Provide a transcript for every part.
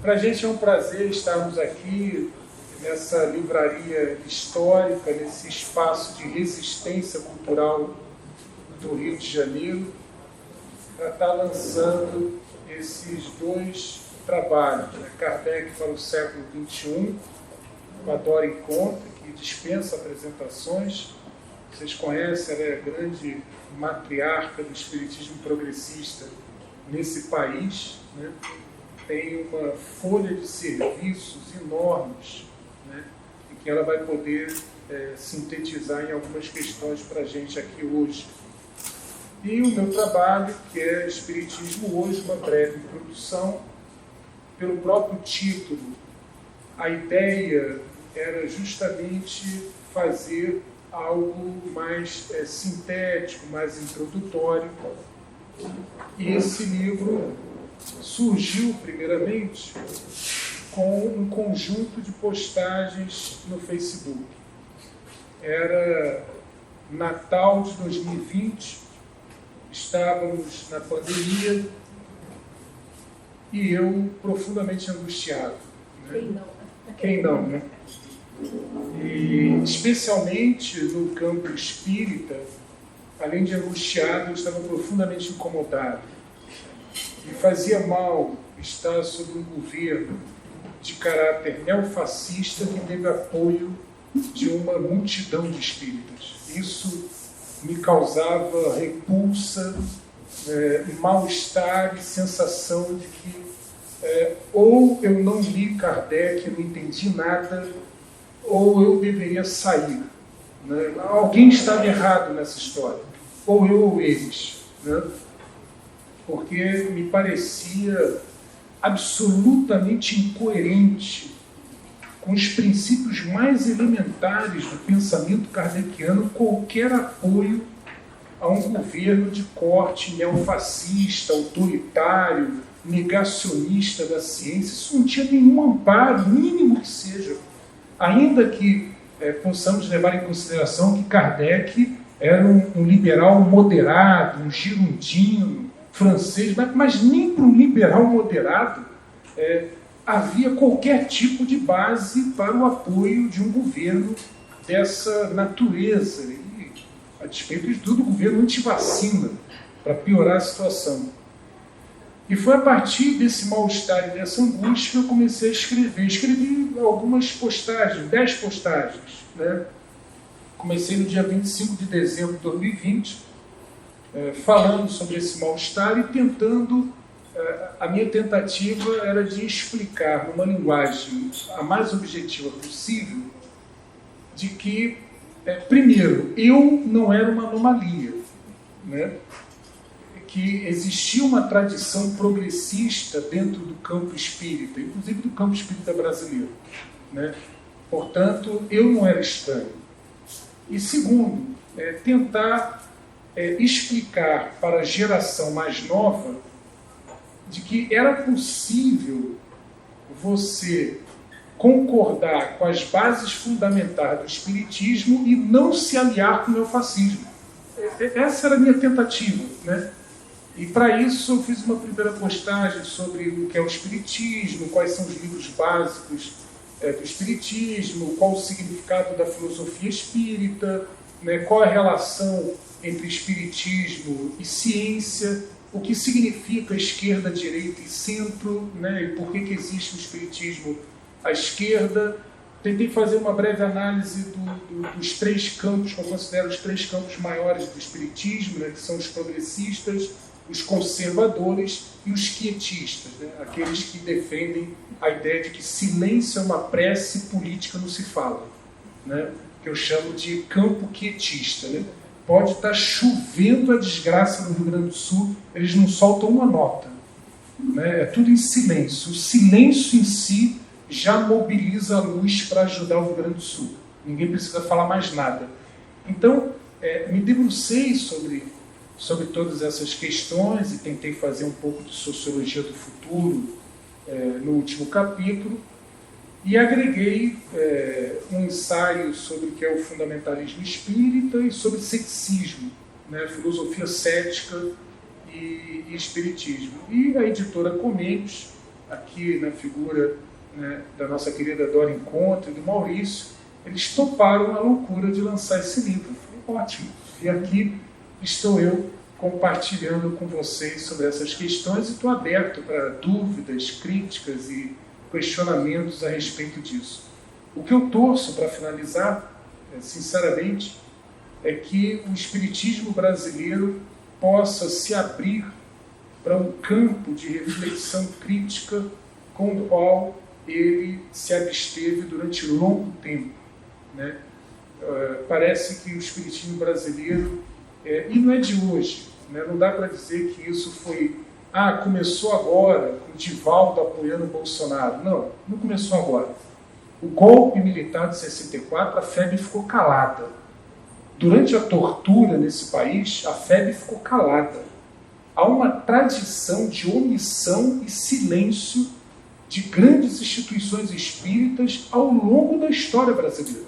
Para a gente é um prazer estarmos aqui nessa livraria histórica, nesse espaço de resistência cultural do Rio de Janeiro, para estar lançando esses dois trabalhos, né? Kardec para o século XXI, com a Doreen Conta, que dispensa apresentações. Vocês conhecem, ela é a grande matriarca do espiritismo progressista nesse país, né? Tem uma folha de serviços enormes, né? E que ela vai poder sintetizar em algumas questões para a gente aqui hoje. E o meu trabalho, que é Espiritismo Hoje, uma breve introdução. Pelo próprio título, a ideia era justamente fazer algo mais sintético, mais introdutório. E esse livro surgiu, primeiramente, com um conjunto de postagens no Facebook. Era Natal de 2020, estávamos na pandemia e eu profundamente angustiado. Né? Quem não, né? E especialmente no campo espírita, além de angustiado, eu estava profundamente incomodado. E fazia mal estar sob um governo de caráter neofascista que teve apoio de uma multidão de espíritas. Isso me causava repulsa, mal-estar e sensação de que ou eu não li Kardec, eu não entendi nada, ou eu deveria sair. Né? Alguém estava errado nessa história, ou eu ou eles. Né? Porque me parecia absolutamente incoerente com os princípios mais elementares do pensamento kardeciano qualquer apoio a um governo de corte neofascista, autoritário, negacionista da ciência. Isso não tinha nenhum amparo, mínimo que seja. Ainda que possamos levar em consideração que Kardec era um liberal moderado, um girondino, francês, mas nem para um liberal moderado havia qualquer tipo de base para o apoio de um governo dessa natureza, e, a despeito de tudo, o governo antivacina, para piorar a situação. E foi a partir desse mal-estar e dessa angústia que eu comecei a escrever. Escrevi algumas postagens, 10 postagens. Né? Comecei no dia 25 de dezembro de 2020, falando sobre esse mal-estar e tentando... A minha tentativa era de explicar, numa linguagem a mais objetiva possível, de que, primeiro, eu não era uma anomalia, né? Que existia uma tradição progressista dentro do campo espírita, inclusive do campo espírita brasileiro. Né? Portanto, eu não era estranho. E segundo, tentar explicar para a geração mais nova de que era possível você concordar com as bases fundamentais do espiritismo e não se aliar com o neofascismo. Essa era a minha tentativa, né? E para isso eu fiz uma primeira postagem sobre o que é o espiritismo, quais são os livros básicos do espiritismo, qual o significado da filosofia espírita, né? Qual a relação entre espiritismo e ciência, o que significa esquerda, direita e centro, né? E por que existe o espiritismo à esquerda. Tentei fazer uma breve análise dos 3 campos, que eu considero os 3 campos maiores do espiritismo, né? Que são os progressistas, os conservadores e os quietistas, né? Aqueles que defendem a ideia de que silêncio é uma prece, política não se fala, né? Que eu chamo de campo quietista. Né? Pode estar chovendo a desgraça no Rio Grande do Sul, eles não soltam uma nota. Né? É tudo em silêncio. O silêncio em si já mobiliza a luz para ajudar o Rio Grande do Sul. Ninguém precisa falar mais nada. Então, me debrucei sobre todas essas questões e tentei fazer um pouco de sociologia do futuro no último capítulo. E agreguei um ensaio sobre o que é o fundamentalismo espírita e sobre ceticismo, né, filosofia cética e espiritismo. E a editora Comênios aqui na figura, né, da nossa querida Dora Encontro e do Maurício, eles toparam a loucura de lançar esse livro. Foi ótimo. E aqui estou eu compartilhando com vocês sobre essas questões e estou aberto para dúvidas, críticas e questionamentos a respeito disso. O que eu torço, para finalizar, sinceramente, é que o espiritismo brasileiro possa se abrir para um campo de reflexão crítica com o qual ele se absteve durante longo tempo, né? Parece que o espiritismo brasileiro, e não é de hoje, né? Não dá para dizer que isso foi, começou agora, com o Divaldo apoiando o Bolsonaro. Não começou agora. O golpe militar de 64, a FEB ficou calada. Durante a tortura nesse país, a FEB ficou calada. Há uma tradição de omissão e silêncio de grandes instituições espíritas ao longo da história brasileira.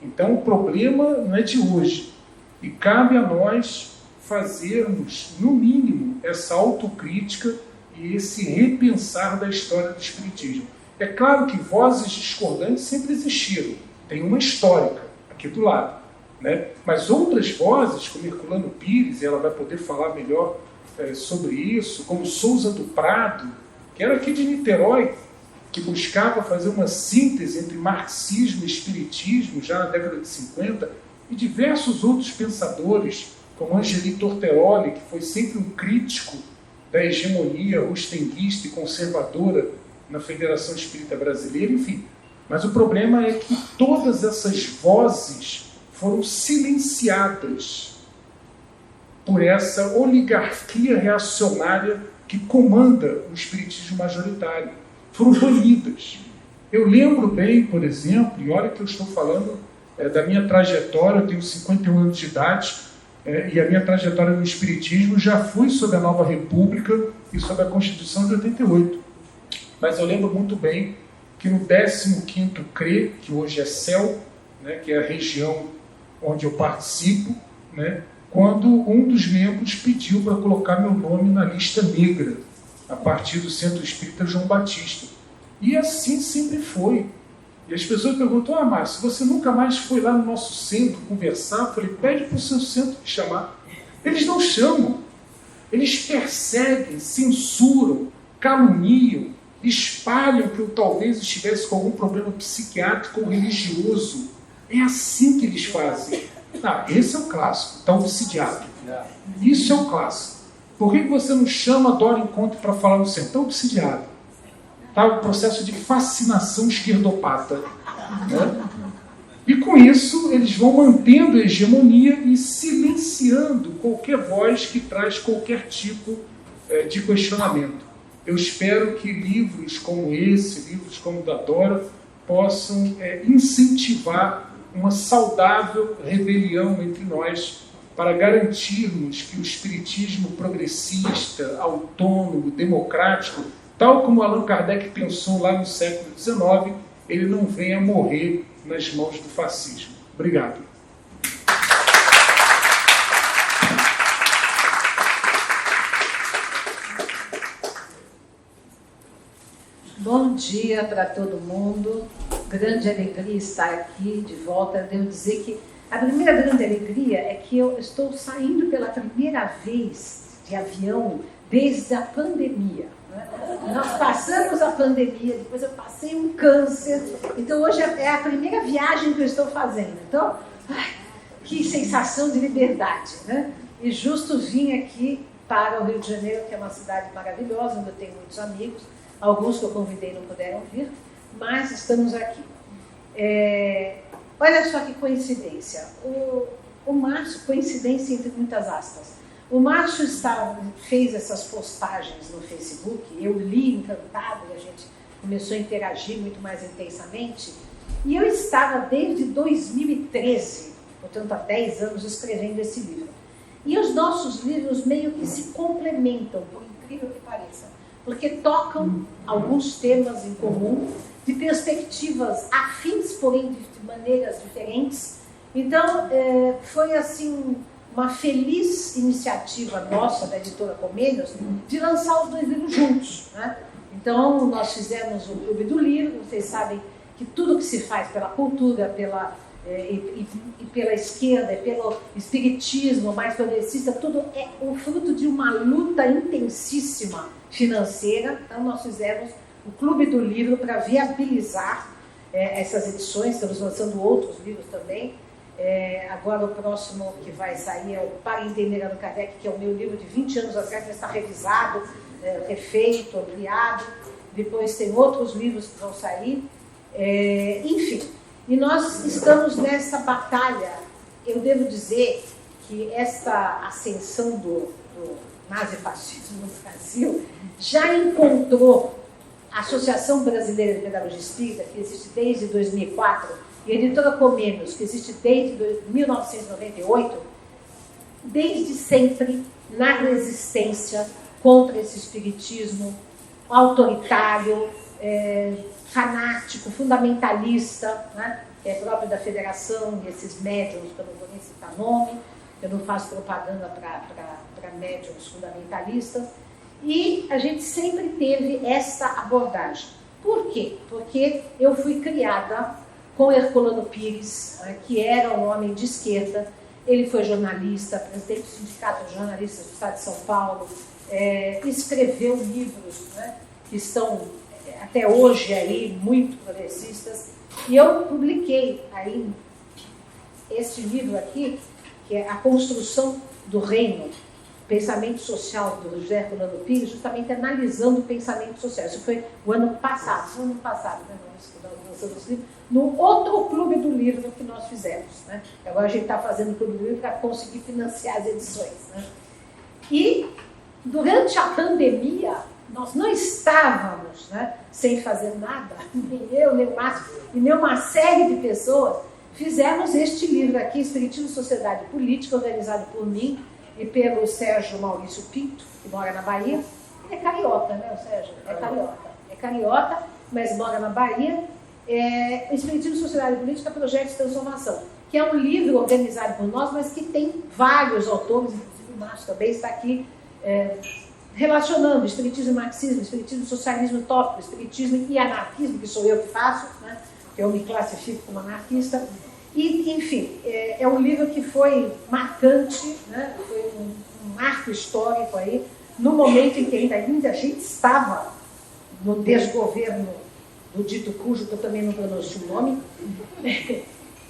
Então o problema não é de hoje. E cabe a nós fazermos, no mínimo, essa autocrítica e esse repensar da história do espiritismo. É claro que vozes discordantes sempre existiram. Tem uma histórica aqui do lado, né? Mas outras vozes, como Herculano Pires, e ela vai poder falar melhor sobre isso, como Souza do Prado, que era aqui de Niterói, que buscava fazer uma síntese entre marxismo e espiritismo já na década de 50, e diversos outros pensadores, como Angeli Torteroli, que foi sempre um crítico da hegemonia rustenguista e conservadora na Federação Espírita Brasileira, enfim. Mas o problema é que todas essas vozes foram silenciadas por essa oligarquia reacionária que comanda o espiritismo majoritário. Foram banidas. Eu lembro bem, por exemplo, e olha que eu estou falando da minha trajetória, eu tenho 51 anos de idade, e a minha trajetória no espiritismo já fui sob a Nova República e sob a Constituição de 88. Mas eu lembro muito bem que no 15º CRE, que hoje é CEL, né, que é a região onde eu participo, né, quando um dos membros pediu para colocar meu nome na lista negra, a partir do Centro Espírita João Batista. E assim sempre foi. E as pessoas perguntam, Márcio, você nunca mais foi lá no nosso centro conversar? Eu falei, pede para o seu centro me chamar. Eles não chamam. Eles perseguem, censuram, caluniam, espalham que eu talvez estivesse com algum problema psiquiátrico ou religioso. É assim que eles fazem. Esse é o clássico, está obsidiado. Isso é o clássico. Por que você não chama Dora Encontro para falar no centro? Está obsidiado. Está o processo de fascinação esquerdopata. Né? E com isso, eles vão mantendo a hegemonia e silenciando qualquer voz que traz qualquer tipo de questionamento. Eu espero que livros como esse, livros como o da Dora, possam incentivar uma saudável rebelião entre nós para garantirmos que o espiritismo progressista, autônomo, democrático, tal como Allan Kardec pensou lá no século XIX, ele não venha morrer nas mãos do fascismo. Obrigado. Bom dia para todo mundo. Grande alegria estar aqui de volta. Devo dizer que a primeira grande alegria é que eu estou saindo pela primeira vez de avião desde a pandemia. Nós passamos a pandemia, depois eu passei um câncer, então hoje é a primeira viagem que eu estou fazendo. Então, que sensação de liberdade, né? E justo vim aqui para o Rio de Janeiro, que é uma cidade maravilhosa, onde eu tenho muitos amigos, alguns que eu convidei não puderam vir, mas estamos aqui. Olha só que coincidência. O Márcio, coincidência entre muitas aspas, o Márcio fez essas postagens no Facebook, eu li encantado e a gente começou a interagir muito mais intensamente, e eu estava desde 2013, portanto há 10 anos, escrevendo esse livro. E os nossos livros meio que se complementam, por incrível que pareça, porque tocam alguns temas em comum, de perspectivas afins, porém de maneiras diferentes. Então, foi assim uma feliz iniciativa nossa, da editora Comênios, de lançar os dois livros juntos, né? Então, Então, nós fizemos o Clube do Livro. Vocês sabem que tudo que se faz pela cultura, e pela esquerda, e pelo espiritismo mais progressista, tudo é o fruto de uma luta intensíssima financeira. Então, nós fizemos o Clube do Livro para viabilizar essas edições. Estamos lançando outros livros também. Agora o próximo que vai sair é o Para Entender Allan Kardec, que é o meu livro de 20 anos atrás, mas está revisado, refeito, ampliado. Depois tem outros livros que vão sair. Enfim, e nós estamos nessa batalha. Eu devo dizer que esta ascensão do nazifascismo no Brasil já encontrou a Associação Brasileira de Pedagogia Espírita, que existe desde 2004, e a Editora Comênios, que existe desde 1998, desde sempre na resistência contra esse espiritismo autoritário, fanático, fundamentalista, né, que é próprio da federação, e esses médiums, que eu não vou nem citar nome, eu não faço propaganda para médiums fundamentalistas, e a gente sempre teve essa abordagem. Por quê? Porque eu fui criada com Herculano Pires, né, que era um homem de esquerda. Ele foi jornalista, presidente do Sindicato de Jornalistas do Estado de São Paulo, escreveu livros, né, que estão até hoje aí muito progressistas, e eu publiquei aí este livro aqui, que é A Construção do Reino, Pensamento Social, do José Herculano Pires, justamente analisando o pensamento social. Isso foi o ano passado, né, nós lançamos esse livro, no outro Clube do Livro que nós fizemos, né? Agora a gente está fazendo o Clube do Livro para conseguir financiar as edições, né? E durante a pandemia, nós não estávamos, né, sem fazer nada, nem eu, nem o Márcio, e nem uma série de pessoas, fizemos este livro aqui, Espiritismo, Sociedade e Política, organizado por mim e pelo Sérgio Maurício Pinto, que mora na Bahia. Ele é carioca, né, o Sérgio? É carioca, mas mora na Bahia. O Espiritismo, Sociedade e Política, Projeto de Transformação, que é um livro organizado por nós, mas que tem vários autores, inclusive o Márcio também está aqui, relacionando espiritismo e marxismo, espiritismo e socialismo utópico, espiritismo e anarquismo, que sou eu que faço, né? Eu me classifico como anarquista. E, enfim, é um livro que foi marcante, né? Foi um marco histórico aí, no momento em que ainda a gente estava no desgoverno do dito cujo, que eu também não pronuncio o nome.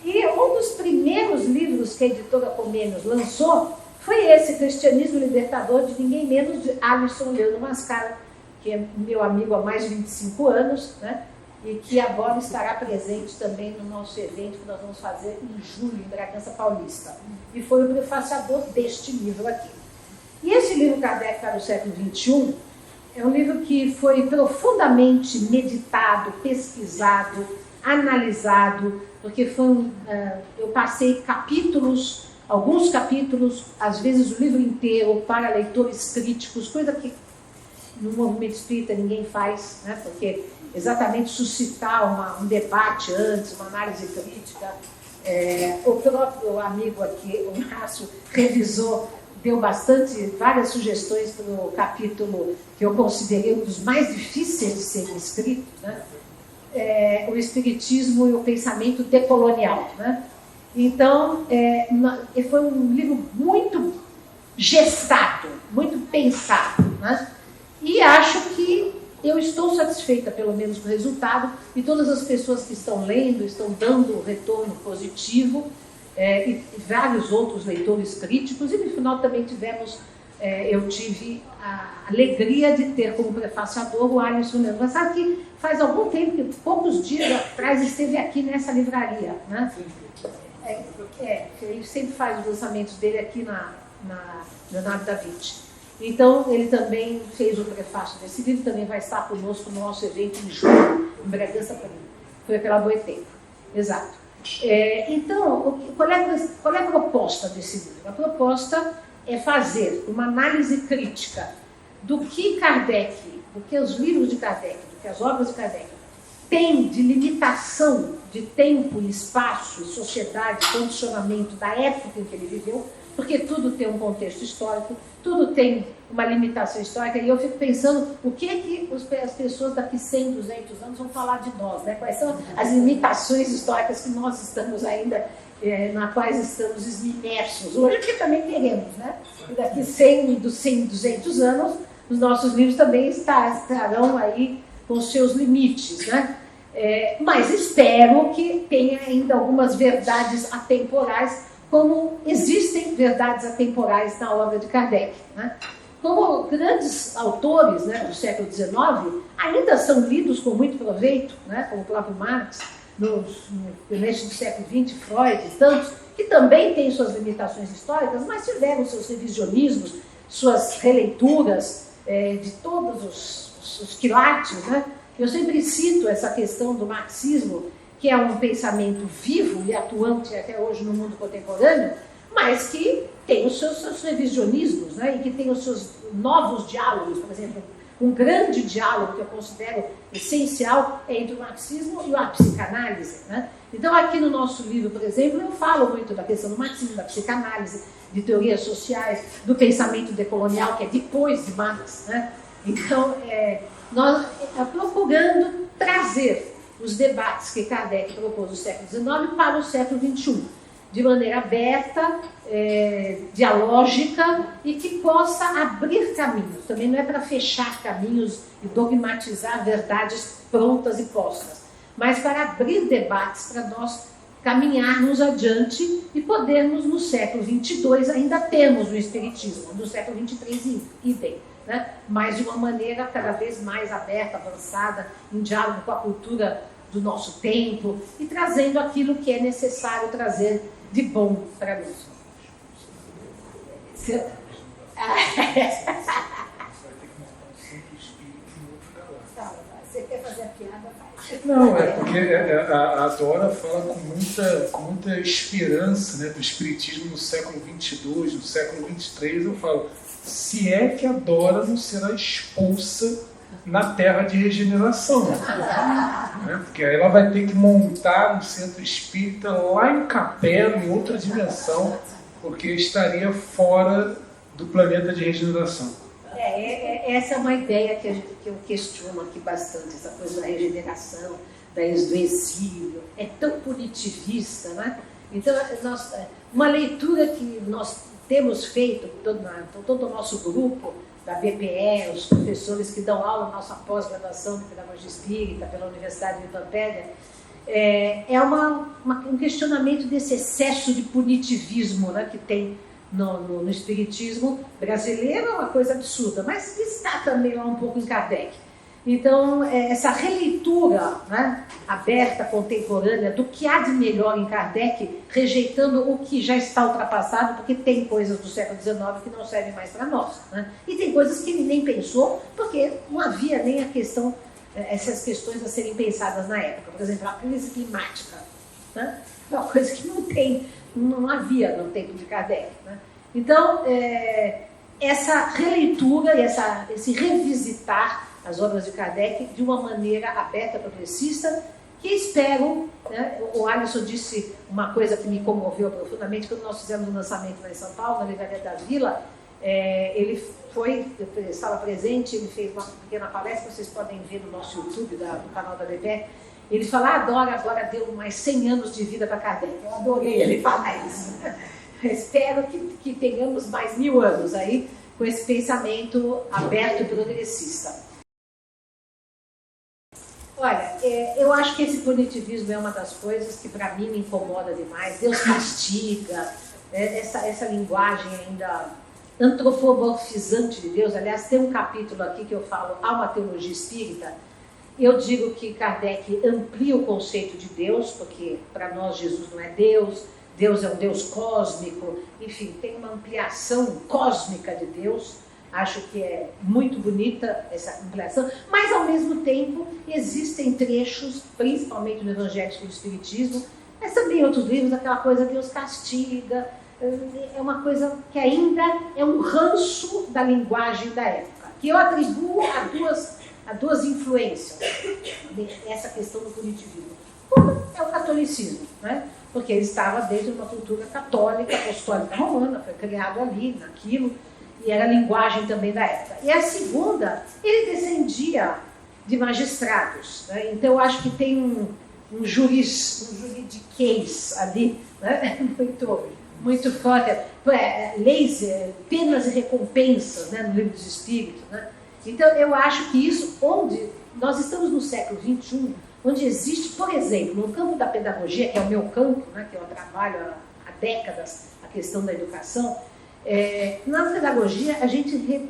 E um dos primeiros livros que a Editora Comênios lançou foi esse, Cristianismo Libertador, de ninguém menos de Alisson Leandro Mascaro, que é meu amigo há mais de 25 anos, né? E que agora estará presente também no nosso evento que nós vamos fazer em julho, em Bragança Paulista. E foi o prefaciador deste livro aqui. E esse livro, Kardec para o século XXI, é um livro que foi profundamente meditado, pesquisado, analisado, porque eu passei capítulos, alguns capítulos, às vezes o livro inteiro, para leitores críticos, coisa que no movimento espírita ninguém faz, né? Porque exatamente suscitar um debate antes, uma análise crítica. O próprio amigo aqui, o Márcio, revisou, deu várias sugestões para o capítulo que eu considerei um dos mais difíceis de ser escrito, né? O Espiritismo e o Pensamento Decolonial, né? Então, foi um livro muito gestado, muito pensado, né? E acho que eu estou satisfeita, pelo menos, com o resultado, e todas as pessoas que estão lendo, estão dando retorno positivo, e vários outros leitores críticos, e no final também eu tive a alegria de ter como prefaciador o Alisson Leandro Mascaro, que faz algum tempo, poucos dias atrás, esteve aqui nessa livraria, né? Ele sempre faz os lançamentos dele aqui na Leonardo da Vinci. Então, ele também fez o prefácio desse livro, também vai estar conosco no nosso evento em julho, em Bragança Paulista. Foi pela Boitempo. Exato. Então, qual é a proposta desse livro? A proposta é fazer uma análise crítica do que Kardec, do que os livros de Kardec, do que as obras de Kardec têm de limitação de tempo, espaço, sociedade, condicionamento da época em que ele viveu, porque tudo tem um contexto histórico, tudo tem uma limitação histórica, e eu fico pensando o que as pessoas daqui 100, 200 anos vão falar de nós, né? Quais são as limitações históricas que nós estamos ainda, na quais estamos imersos hoje, que também teremos, né? E daqui 100, 200 anos, os nossos livros também estarão aí com os seus limites, né? Mas espero que tenha ainda algumas verdades atemporais, como existem verdades atemporais na obra de Kardec, né? Como grandes autores, né, do século XIX ainda são lidos com muito proveito, né, como o próprio Marx, no início do século XX, Freud e tantos, que também têm suas limitações históricas, mas tiveram seus revisionismos, suas releituras de todos os quilates, né? Eu sempre cito essa questão do marxismo, que é um pensamento vivo e atuante até hoje no mundo contemporâneo, mas que tem os seus revisionismos, né? E que tem os seus novos diálogos. Por exemplo, um grande diálogo que eu considero essencial é entre o marxismo e a psicanálise, né? Então, aqui no nosso livro, por exemplo, eu falo muito da questão do marxismo, da psicanálise, de teorias sociais, do pensamento decolonial, que é depois de Marx, né? Então, nós procurando trazer os debates que Kardec propôs no século XIX para o século XXI, de maneira aberta, dialógica, e que possa abrir caminhos. Também não é para fechar caminhos e dogmatizar verdades prontas e postas, mas para abrir debates para nós caminharmos adiante e podermos, no século XXII, ainda termos o Espiritismo, no século XXIII, idem, né? Mas de uma maneira cada vez mais aberta, avançada, em diálogo com a cultura do nosso tempo e trazendo aquilo que é necessário trazer de bom para nós. Você quer fazer a piada? Não, é porque a Dora fala com muita esperança, né, do Espiritismo no século XXII, no século XXIII. Eu falo, se é que a Dora não será expulsa na terra de regeneração, né? Porque aí ela vai ter que montar um centro espírita lá em Capela, em outra dimensão, porque estaria fora do planeta de regeneração. Essa é uma ideia que eu questiono aqui bastante, essa coisa da regeneração, do exílio, é tão punitivista, né? Então, uma leitura que nós temos feito, todo o nosso grupo, da BPE, os professores que dão aula na nossa pós-graduação de Pedagogia Espírita pela Universidade de Tampere, um questionamento desse excesso de punitivismo, né, que tem no Espiritismo brasileiro. É uma coisa absurda, mas está também lá um pouco em Kardec. Então, essa releitura, né, aberta, contemporânea, do que há de melhor em Kardec, rejeitando o que já está ultrapassado, porque tem coisas do século XIX que não servem mais para nós, né? E tem coisas que ele nem pensou, porque não havia nem essas questões a serem pensadas na época. Por exemplo, a crise climática, né? É uma coisa que não havia no tempo de Kardec, né? Então, essa releitura e esse revisitar as obras de Kardec de uma maneira aberta, progressista, que espero, né? O Alisson disse uma coisa que me comoveu profundamente, quando nós fizemos o lançamento lá em São Paulo, na Livraria da Vila. Eu estava presente, ele fez uma pequena palestra, vocês podem ver no nosso YouTube, do canal da BPE. Ele fala, agora deu mais 100 anos de vida para Kardec. Eu adorei ele falar isso. Espero que tenhamos mais 1000 anos aí com esse pensamento aberto e progressista. Olha, eu acho que esse punitivismo é uma das coisas que para mim me incomoda demais. Deus castiga, essa linguagem ainda antropomorfizante de Deus. Aliás, tem um capítulo aqui que eu falo, há uma teologia espírita. Eu digo que Kardec amplia o conceito de Deus, porque para nós Jesus não é Deus, Deus é um Deus cósmico, enfim, tem uma ampliação cósmica de Deus. Acho que é muito bonita essa ampliação, mas ao mesmo tempo existem trechos, principalmente no Evangelho e no Espiritismo, mas também em outros livros, aquela coisa Deus castiga, é uma coisa que ainda é um ranço da linguagem da época, que eu atribuo a duas influências, essa questão do punitivismo. Uma é o catolicismo, né? porque ele estava dentro de uma cultura católica, apostólica romana, foi criado ali, naquilo, e era a linguagem também da época. E a segunda, ele descendia de magistrados, né? Então eu acho que tem um juridiquês ali, né? muito forte, leis, penas e recompensas, né? No livro dos Espíritos, né? Então eu acho que isso, onde nós estamos no século XXI, onde existe, por exemplo, no campo da pedagogia, que é o meu campo, né? Que eu trabalho há décadas, a questão da educação, na pedagogia a gente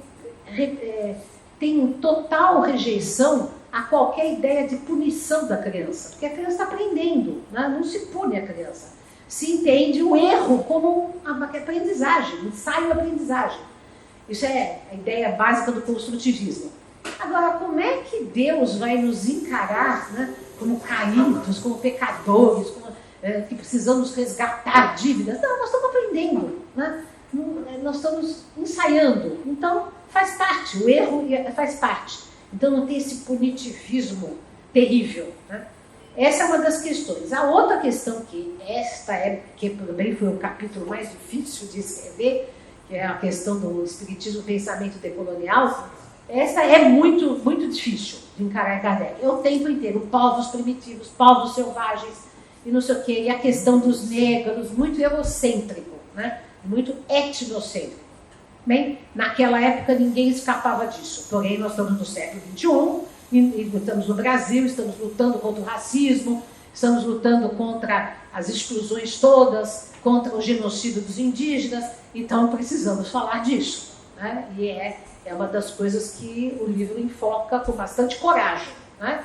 tem total rejeição a qualquer ideia de punição da criança, porque a criança está aprendendo, né? Não se pune a criança. Se entende o erro como uma aprendizagem, um ensaio-aprendizagem. Isso é a ideia básica do construtivismo. Agora, como é que Deus vai nos encarar, né, como caídos, como pecadores, que precisamos resgatar dívidas? Não, nós estamos aprendendo, né? Nós estamos ensaiando. Então, faz parte, o erro faz parte. Então, não tem esse punitivismo terrível, né? Essa é uma das questões. A outra questão, que também foi o capítulo mais difícil de escrever, que é a questão do espiritismo, pensamento decolonial, essa é muito, muito difícil de encarar em Kardec. É o tempo inteiro, povos primitivos, povos selvagens, e não sei o quê, e a questão dos negros, muito eurocêntrico, né? Muito etnocêntrico. Bem, naquela época ninguém escapava disso, porém nós estamos no século XXI, e estamos no Brasil, estamos lutando contra o racismo, estamos lutando contra as exclusões todas, contra o genocídio dos indígenas, então precisamos falar disso, né? E é uma das coisas que o livro enfoca com bastante coragem, né?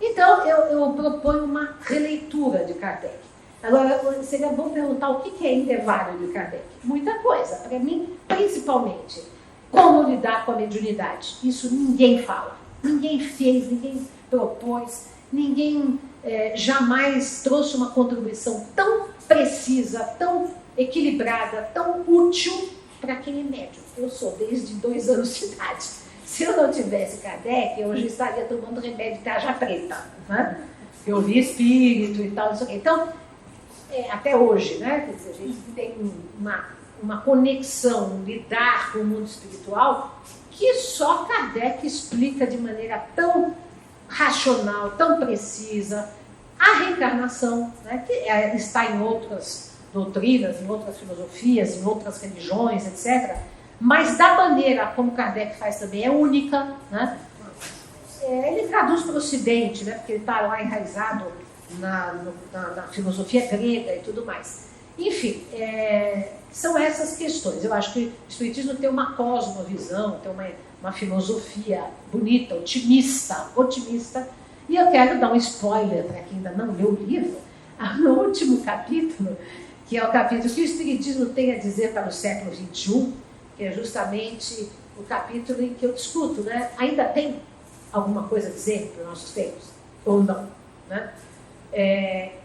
Então eu proponho uma releitura de Kardec. Agora, seria bom perguntar o que é indevável de Kardec. Muita coisa, para mim, principalmente, como lidar com a mediunidade. Isso ninguém fala. Ninguém fez, ninguém propôs, ninguém jamais trouxe uma contribuição tão precisa, tão equilibrada, tão útil para quem é médium. Eu sou desde 2 anos de idade. Se eu não tivesse Kardec, eu hoje estaria tomando remédio de tarja preta, né? Eu vi espírito e tal, não sei o quê. Então, até hoje, né? Quer dizer, a gente tem uma conexão, lidar com o mundo espiritual, que só Kardec explica de maneira tão racional, tão precisa. A reencarnação, né, que está em outras doutrinas, em outras filosofias, em outras religiões, etc. Mas da maneira como Kardec faz também é única, né? Ele traduz para o Ocidente, né, porque ele está lá enraizado na filosofia grega e tudo mais. Enfim, são essas questões. Eu acho que o Espiritismo tem uma cosmovisão, tem uma filosofia bonita, otimista. E eu quero dar um spoiler para quem ainda não leu o livro, no último capítulo, que é o capítulo que o Espiritismo tem a dizer para o século XXI, que é justamente o capítulo em que eu discuto, né? Ainda tem alguma coisa a dizer para os nossos tempos? Ou não? Né?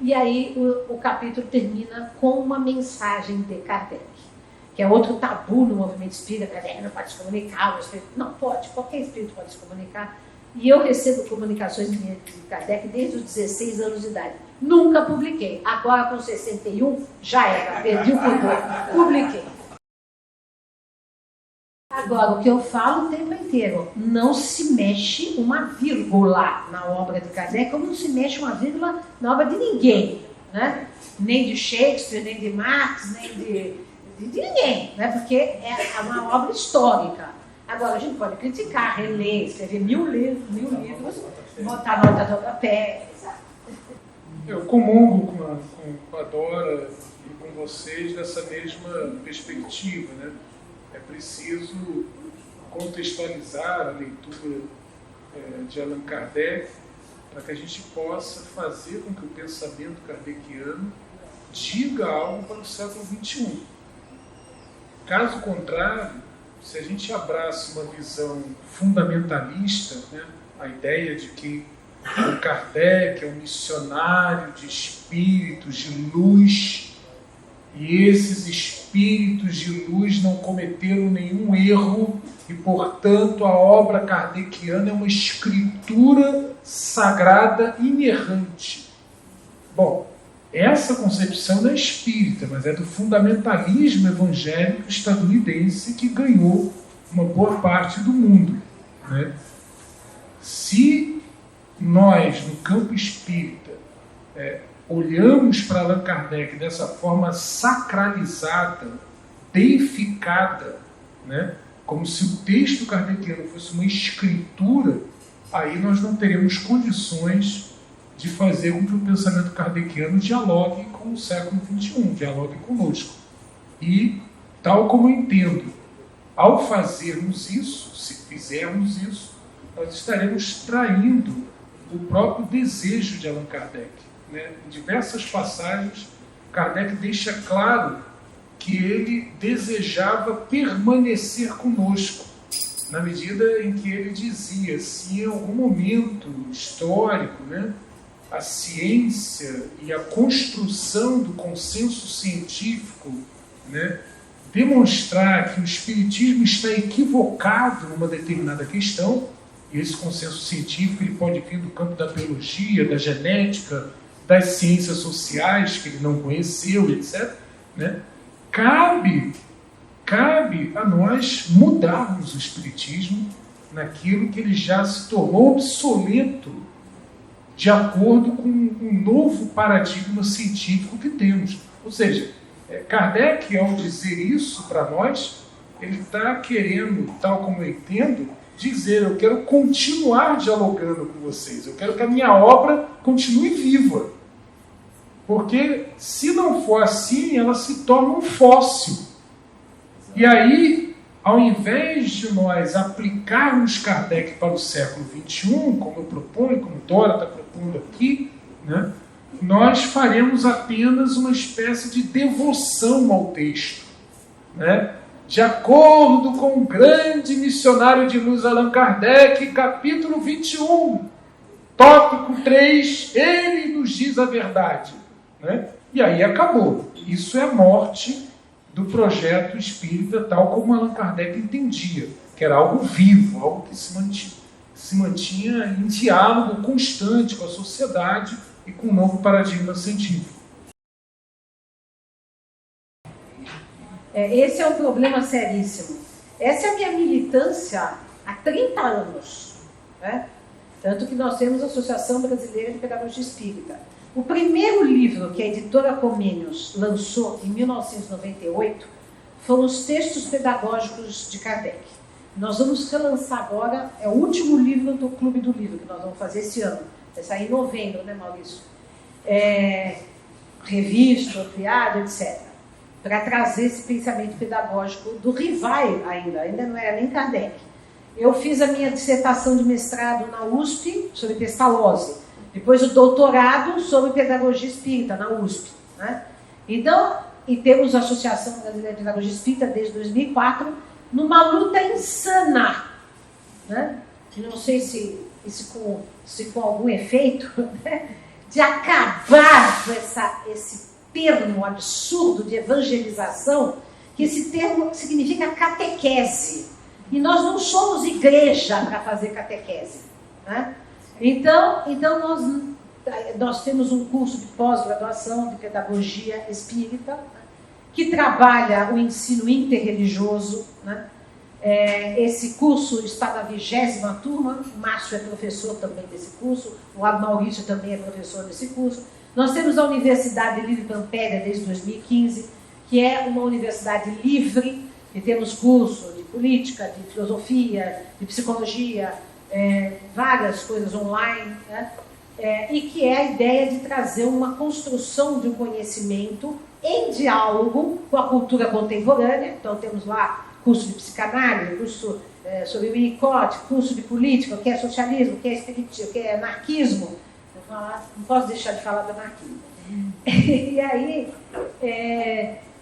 E aí o capítulo termina com uma mensagem de Kardec, que é outro tabu no movimento espírita. Kardec não pode se comunicar, não pode, qualquer espírito pode se comunicar. E eu recebo comunicações de Kardec desde os 16 anos de idade. Nunca publiquei. Agora, com 61, já era, perdi o pudor. Publiquei. Agora, o que eu falo o tempo inteiro, não se mexe uma vírgula na obra de Kardec, como não se mexe uma vírgula na obra de ninguém, né? Nem de Shakespeare, nem de Marx, nem de ninguém, né? Porque é uma obra histórica. Agora, a gente pode criticar, reler, escrever mil livros, botar nota de rodapé. Eu comungo com a Dora e com vocês dessa mesma perspectiva, né? É preciso contextualizar a leitura de Allan Kardec para que a gente possa fazer com que o pensamento kardeciano diga algo para o século XXI. Caso contrário, se a gente abraça uma visão fundamentalista, né, a ideia de que o Kardec é um missionário de espíritos de luz, e esses espíritos de luz não cometeram nenhum erro, e, portanto, a obra kardeciana é uma escritura sagrada inerrante. Bom, Essa concepção não é espírita, mas é do fundamentalismo evangélico estadunidense que ganhou uma boa parte do mundo, né? Se nós, no campo espírita, olhamos para Allan Kardec dessa forma sacralizada, deificada, né? Como se o texto kardeciano fosse uma escritura, aí nós não teremos condições de fazer com que o pensamento kardeciano dialogue com o século XXI, dialogue conosco. E, tal como eu entendo, ao fazermos isso, se fizermos isso, nós estaremos traindo o próprio desejo de Allan Kardec, né? Em diversas passagens, Kardec deixa claro que ele desejava permanecer conosco, na medida em que ele dizia, se em algum momento histórico, né, a ciência e a construção do consenso científico, né, demonstrar que o espiritismo está equivocado numa determinada questão, e esse consenso científico ele pode vir do campo da biologia, da genética, das ciências sociais que ele não conheceu, etc., né, cabe a nós mudarmos o espiritismo naquilo que ele já se tornou obsoleto de acordo com um novo paradigma científico que temos. Ou seja, Kardec, ao dizer isso para nós, ele está querendo, tal como eu entendo, dizer, eu quero continuar dialogando com vocês, eu quero que a minha obra continue viva. Porque, se não for assim, ela se torna um fóssil. E aí, ao invés de nós aplicarmos Kardec para o século XXI, como eu proponho, como Dora está propondo aqui, né, nós faremos apenas uma espécie de devoção ao texto, né? De acordo com o grande missionário de luz Allan Kardec, capítulo 21, tópico 3, ele nos diz a verdade, né? E aí acabou. Isso é a morte do projeto espírita, tal como Allan Kardec entendia, que era algo vivo, algo que se mantinha em diálogo constante com a sociedade e com o novo paradigma científico. Esse é um problema seríssimo. Essa é a minha militância há 30 anos, né? Tanto que nós temos a Associação Brasileira de Pedagogia Espírita. O primeiro livro que a editora Comênios lançou em 1998 foram os textos pedagógicos de Kardec. Nós vamos relançar agora, é o último livro do Clube do Livro que nós vamos fazer esse ano. Vai sair em novembro, né, Maurício? Revisto, ampliado, etc. Para trazer esse pensamento pedagógico do Rivai ainda não era nem Kardec. Eu fiz a minha dissertação de mestrado na USP sobre Pestalozzi, depois o doutorado sobre pedagogia espírita na USP, né? Então, e temos a Associação Brasileira de Pedagogia Espírita desde 2004, numa luta insana, né? Não sei se com algum efeito, né? De acabar com esse termo absurdo de evangelização, que esse termo significa catequese. E nós não somos igreja para fazer catequese, né? Então nós temos um curso de pós-graduação de pedagogia espírita, né, que trabalha o ensino interreligioso, né? Esse curso está na 20ª turma, o Márcio é professor também desse curso, o Maurício também é professor desse curso. Nós temos a Universidade Livre Pampéria desde 2015, que é uma universidade livre, e temos curso de política, de filosofia, de psicologia, várias coisas online, né? E que é a ideia de trazer uma construção de um conhecimento em diálogo com a cultura contemporânea. Então temos lá curso de psicanálise, curso sobre Winnicott, curso de política, o que é socialismo, o que é espiritismo, o que é anarquismo. Não posso deixar de falar do anarquismo. E aí,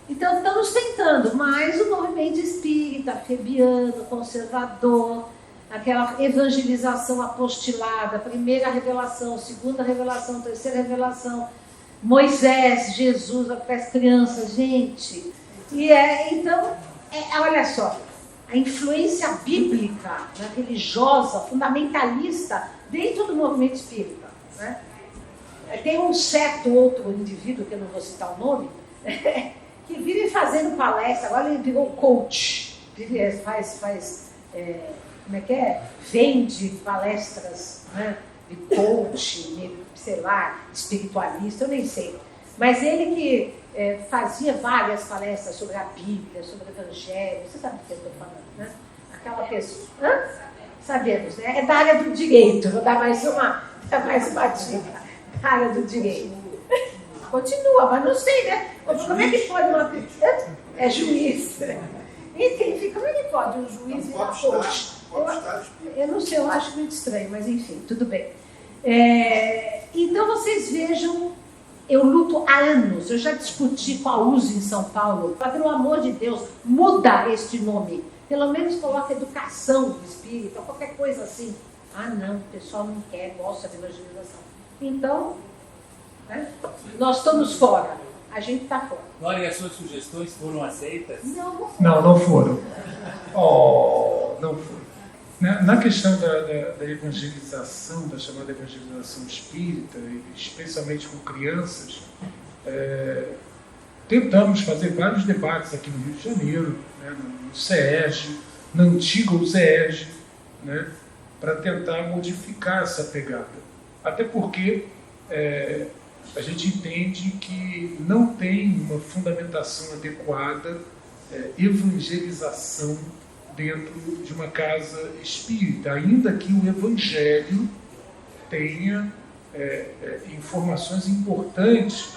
então estamos tentando, mas o movimento espírita, febiano, conservador, aquela evangelização apostilada, primeira revelação, segunda revelação, terceira revelação, Moisés, Jesus, para as crianças, gente. E então, olha só, a influência bíblica, religiosa, fundamentalista, dentro do movimento espírita, né? Tem um certo outro indivíduo, que eu não vou citar o nome, que vive fazendo palestra, agora ele virou coach, como é que é? Vende palestras, né, de coach, sei lá, espiritualista, eu nem sei. Mas ele que fazia várias palestras sobre a Bíblia, sobre o Evangelho, você sabe do que eu estou falando, né? Aquela pessoa. Sabemos, né? É da área do direito, vou dar mais uma dica. Da área do direito. Continua, mas não sei, né? Como é que pode uma pessoa. É juiz. Enfim, como é que pode um juiz virar coach? Eu não sei, eu acho muito estranho, mas enfim, tudo bem. Então vocês vejam, eu luto há anos, eu já discuti com a USE em São Paulo, pelo amor de Deus, muda este nome, pelo menos coloca educação do espírito, ou qualquer coisa assim. Ah não, o pessoal não quer, gosta de evangelização. Então, né, nós estamos fora, a gente está fora. Glória, e as suas sugestões foram aceitas? Não foram. Não foram. Na questão da evangelização, da chamada evangelização espírita, especialmente com crianças, tentamos fazer vários debates aqui no Rio de Janeiro, né, no SEEG, na antiga USEEG, né, para tentar modificar essa pegada. Até porque a gente entende que não tem uma fundamentação adequada, evangelização dentro de uma casa espírita, ainda que o Evangelho tenha informações importantes,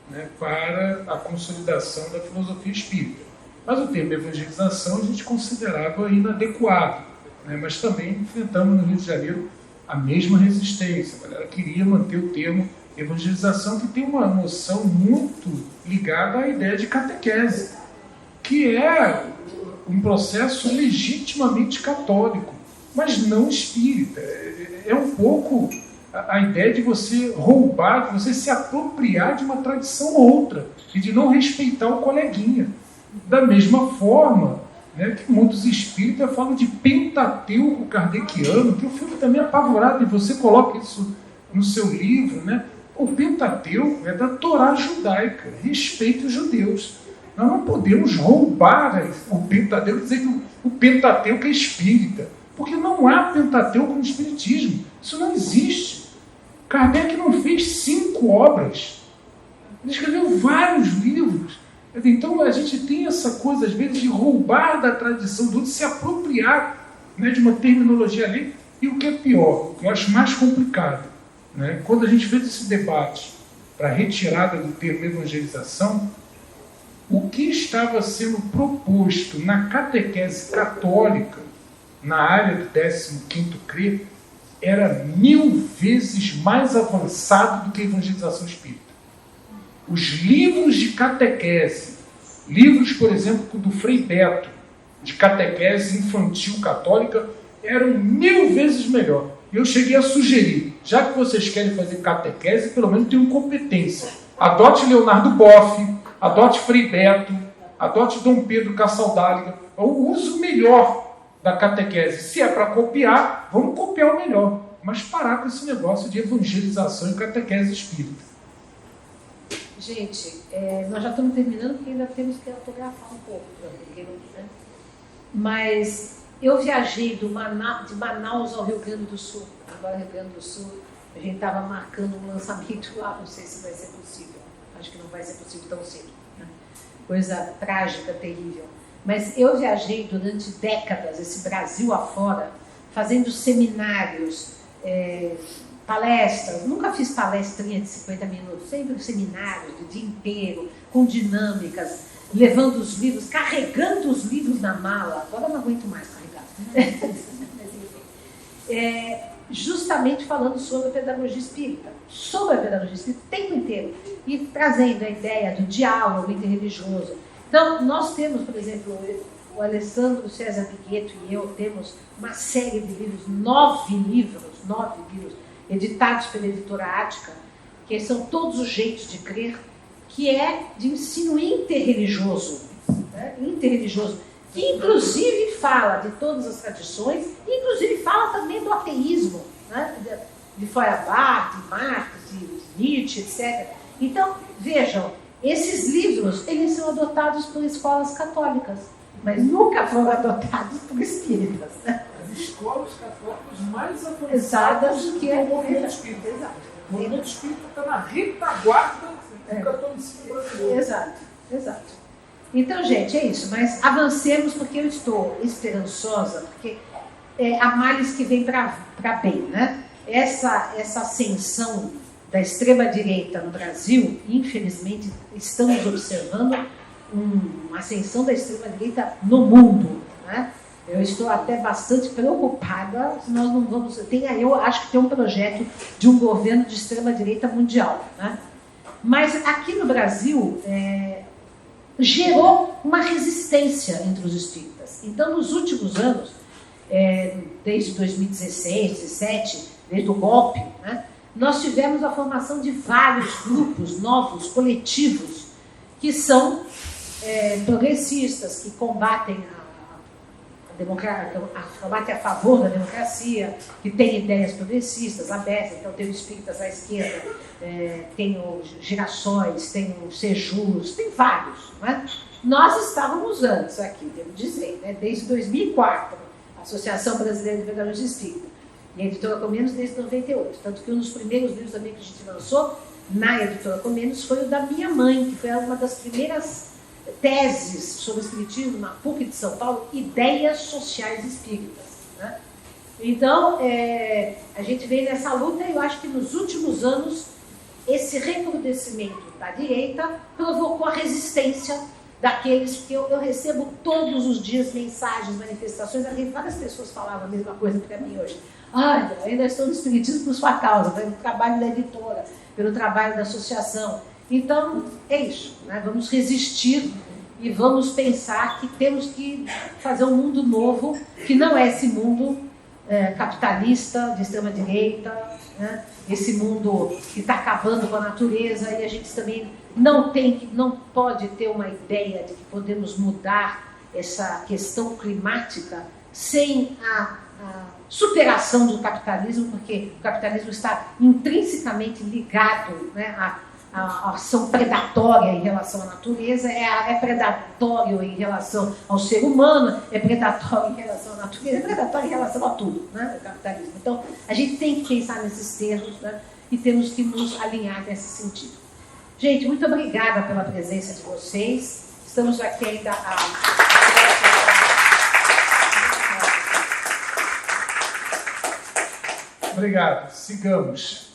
né, para a consolidação da filosofia espírita. Mas o termo evangelização a gente considerava inadequado, né, mas também enfrentamos no Rio de Janeiro a mesma resistência. A galera queria manter o termo evangelização, que tem uma noção muito ligada à ideia de catequese, que é um processo legitimamente católico, mas não espírita. É um pouco a ideia de você roubar, de você se apropriar de uma tradição ou outra e de não respeitar o coleguinha. Da mesma forma, né, que muitos espíritas falam de Pentateuco kardeciano, que eu fico também apavorado, e você coloca isso no seu livro, né? O Pentateuco é da Torá judaica, respeite os judeus. Nós não podemos roubar o Pentateuco e dizer que o Pentateuco é espírita, porque não há Pentateuco no espiritismo. Isso não existe. Kardec não fez 5 obras. Ele escreveu vários livros. Então a gente tem essa coisa, às vezes, de roubar da tradição do outro, se apropriar, né, de uma terminologia ali. E o que é pior, o que eu acho mais complicado, né, quando a gente fez esse debate para a retirada do termo evangelização, o que estava sendo proposto na catequese católica, na área do 15º CRE, era 1000 vezes mais avançado do que a evangelização espírita. Os livros de catequese, livros, por exemplo, do Frei Beto, de catequese infantil católica, eram 1000 vezes melhor. Eu cheguei a sugerir, já que vocês querem fazer catequese, pelo menos tenham competência. Adote Leonardo Boff, adote Frei Beto, adote Dom Pedro Cassaldáliga, o uso melhor da catequese. Se é para copiar, vamos copiar o melhor, mas parar com esse negócio de evangelização e catequese espírita. Gente, nós já estamos terminando porque ainda temos que autografar um pouco, né? Mas eu viajei de Manaus ao Rio Grande do Sul. Agora Rio Grande do Sul, a gente estava marcando um lançamento lá, não sei se vai ser possível. Acho que não vai ser possível tão cedo, né? Coisa trágica, terrível. Mas eu viajei durante décadas, esse Brasil afora, fazendo seminários, palestras. Nunca fiz palestrinha de 50 minutos, sempre seminários do dia inteiro, com dinâmicas, levando os livros, carregando os livros na mala. Agora eu não aguento mais carregar. Justamente falando sobre a pedagogia espírita, o tempo inteiro, e trazendo a ideia do diálogo interreligioso. Então, nós temos, por exemplo, o Alessandro César Pigueto e eu temos uma série de livros, 9 livros, editados pela editora Ática, que são todos os jeitos de crer, que é de ensino interreligioso, né? Que inclusive fala de todas as tradições, inclusive fala também do ateísmo, né? De Feuerbach, de Marx, de Nietzsche, etc. Então, vejam, esses livros, eles são adotados por escolas católicas, mas nunca foram adotados por espíritas, né? As escolas católicas mais avançadas do que o movimento espírita. Exato. O movimento espírita está na retaguarda do catolicismo brasileiro. Exato, exato. Então, gente, é isso. Mas avancemos, porque eu estou esperançosa, porque há males que vêm para bem, né? Essa ascensão da extrema-direita no Brasil, infelizmente, estamos observando uma ascensão da extrema-direita no mundo, né? Eu estou até bastante preocupada se nós não vamos... Eu acho que tem um projeto de um governo de extrema-direita mundial, né? Mas aqui no Brasil, gerou uma resistência entre os espíritas. Então, nos últimos anos, desde 2016, 2017, desde o golpe, né, nós tivemos a formação de vários grupos novos, coletivos, que são progressistas, que combatem combatem a favor da democracia, que têm ideias progressistas, abertas. Então, tem os espíritas à esquerda, tem os Girassóis, tem os Sejus, tem vários. Né? Nós estávamos antes aqui, devo dizer, né? Desde 2004, a Associação Brasileira de Pedagogia Espírita, e a Editora Comenos desde 98. Tanto que um dos primeiros livros também que a gente lançou na Editora Comenos foi o da minha mãe, que foi uma das primeiras teses sobre espiritismo na PUC de São Paulo, Ideias Sociais Espíritas. Né? Então, a gente vem nessa luta e eu acho que nos últimos anos esse recrudescimento da direita provocou a resistência daqueles que eu recebo todos os dias mensagens, manifestações. Várias pessoas falavam a mesma coisa para mim hoje. Olha, ainda estou no espiritismo por sua causa, pelo trabalho da editora, pelo trabalho da associação. Então, é isso, né? Vamos resistir e vamos pensar que temos que fazer um mundo novo, que não é esse mundo capitalista, de extrema-direita, né? Esse mundo que está acabando com a natureza, e a gente também não pode ter uma ideia de que podemos mudar essa questão climática sem a superação do capitalismo, porque o capitalismo está intrinsecamente ligado, né, a ação predatória em relação à natureza, é predatório em relação ao ser humano, é predatório em relação à natureza, é predatório em relação a tudo, né, o capitalismo. Então, a gente tem que pensar nesses termos, né, e temos que nos alinhar nesse sentido. Gente, muito obrigada pela presença de vocês. Estamos aqui ainda Obrigado. Sigamos.